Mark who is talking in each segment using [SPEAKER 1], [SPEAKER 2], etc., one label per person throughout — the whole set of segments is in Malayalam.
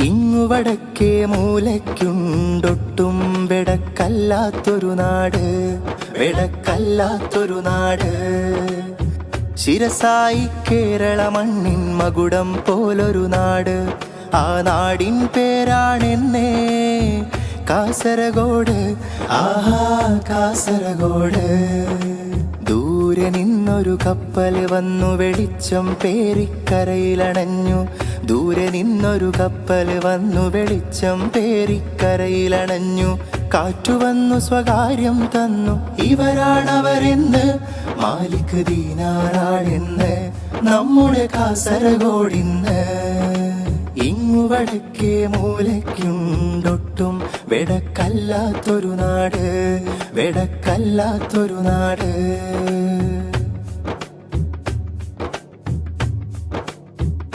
[SPEAKER 1] ഇങ്ങു വടക്കേ മൂലയ്ക്കുണ്ടൊട്ടും വെടക്കല്ലാത്തൊരു നാട്, വെടക്കല്ലാത്തൊരു നാട്. ശിരസായി കേരള മണ്ണിൻ മകുടം പോലൊരു നാട്. ആ നാടിൻ പേരാണെന്നേ കാസർഗോഡ്. ആഹാ കാസർഗോഡ്. ദൂരെ നിന്നൊരു കപ്പൽ വന്നു വെളിച്ചം പേരിക്കരയിലണഞ്ഞു. ദൂരെ നിന്നൊരു കപ്പൽ വന്നു വെളിച്ചം പേരിക്കരയിലണഞ്ഞു. കാറ്റു വന്നു സ്വകാര്യം തന്നു. ഇവരാണവരെന്ന് മാലിക് ദീനാറാണെന്ന് നമ്മുടെ കാസർഗോഡിന്ന്. ഇങ്ങു വടക്കേ മൂലയ്ക്കുണ്ടൊട്ടും വെടക്കല്ലാത്തൊരു നാട്, വെടക്കല്ലാത്തൊരു നാട്.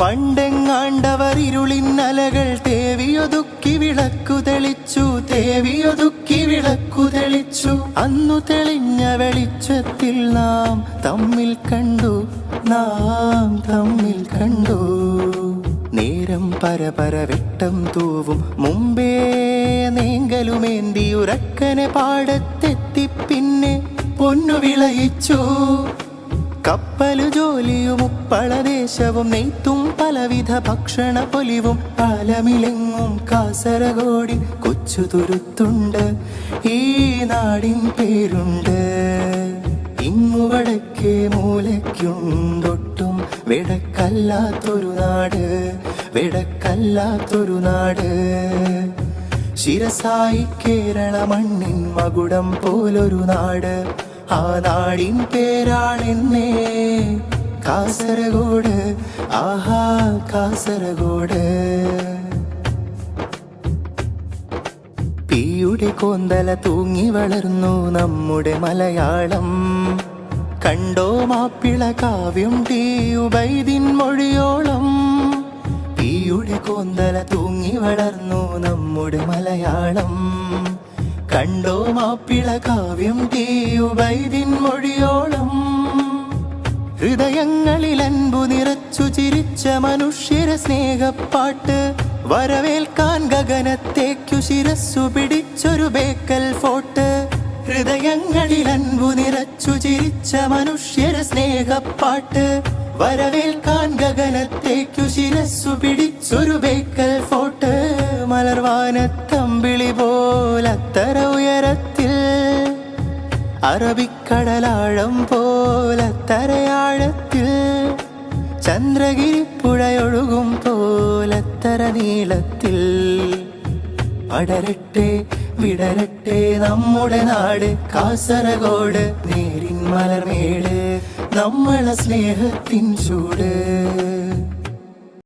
[SPEAKER 1] പണ്ടെങ്ങാണ്ടവർ ഇരുളിന്നലകൾ തേവിയൊതുക്കി വിളക്കു തെളിച്ചു, തേവിയൊതുക്കി വിളക്കു തെളിച്ചു. അന്നു തെളിഞ്ഞ വെളിച്ചത്തിൽ നാം തമ്മിൽ കണ്ടു, നാം തമ്മിൽ കണ്ടു. നേരം പരപര വെട്ടം തൂവും മുമ്പേ നീങ്കലുമേന്തി ഉറക്കനെ പാടത്തെത്തി പിന്നെ പൊന്നു വിളയിച്ചു. കപ്പലു ജോലിയും ഉപ്പളദേശവും നെയ്ത്തും പലവിധ ഭക്ഷണ പൊലിവും പാലമിലെങ്ങും കാസർഗോഡിൻ കൊച്ചു തുരുത്തുണ്ട്. ഈ നാടിൻ പേരുണ്ട്. ഇങ്ങു വടക്കേ മൂലയ്ക്കുണ്ടൊട്ടും വെടക്കല്ലാത്തൊരു നാട്, വെടക്കല്ലാത്തൊരു നാട്. ശിരസായി കേരള മണ്ണിൻ മകുടം പോലൊരു നാട്. ആ നാടിൻ പേരാണെന്നേ കാസർഗോഡ്. ആഹാ കാസർഗോഡ്. തീയുടെ കോന്തല തൂങ്ങി വളർന്നു നമ്മുടെ മലയാളം. കണ്ടോ മാപ്പിള കാവ്യം ടി ഉബൈദിൻ മൊഴിയോളം. തീയുടെ കോന്തല തൂങ്ങി വളർന്നു നമ്മുടെ മലയാളം. കണ്ടോ മാപ്പിള കാവ്യം ടി ഉബൈദിൻ മൊഴിയോളം. ഹൃദയങ്ങളിൽ അൻപു നിറച്ചു ചിരിച്ച മനുഷ്യര സ്നേഹപ്പാട്ട്. വരവേൽക്കാൻ ഗഗനത്തേക്കു ശിരസ്സു പിടിച്ചൊരു ബേക്കൽ ഫോർട്ട്. ഹൃദയങ്ങളിൽ അൻപു നിറച്ചു ചിരിച്ച മനുഷ്യര സ്നേഹപ്പാട്ട്. വരവേൽക്കാൻ ഗഗനത്തേക്കു ശിരസ്സു പിടിച്ചൊരു ബേക്കൽ ഫോർട്ട്. മലർവാനത്തമ്പിളി പോലത്തര ഉയരത്തിൽ, അറബിക്കടലാഴം പോലത്തരയാഴത്തിൽ, ചന്ദ്രഗിരി പുഴയൊഴുകും പോലത്തര നീളത്തിൽ. പടരട്ടെ വിടരട്ടെ നമ്മുടെ നാട് കാസർഗോഡ്. നേരിൻ മലർമേട് നമ്മളെ സ്നേഹത്തിൻ ചൂട്.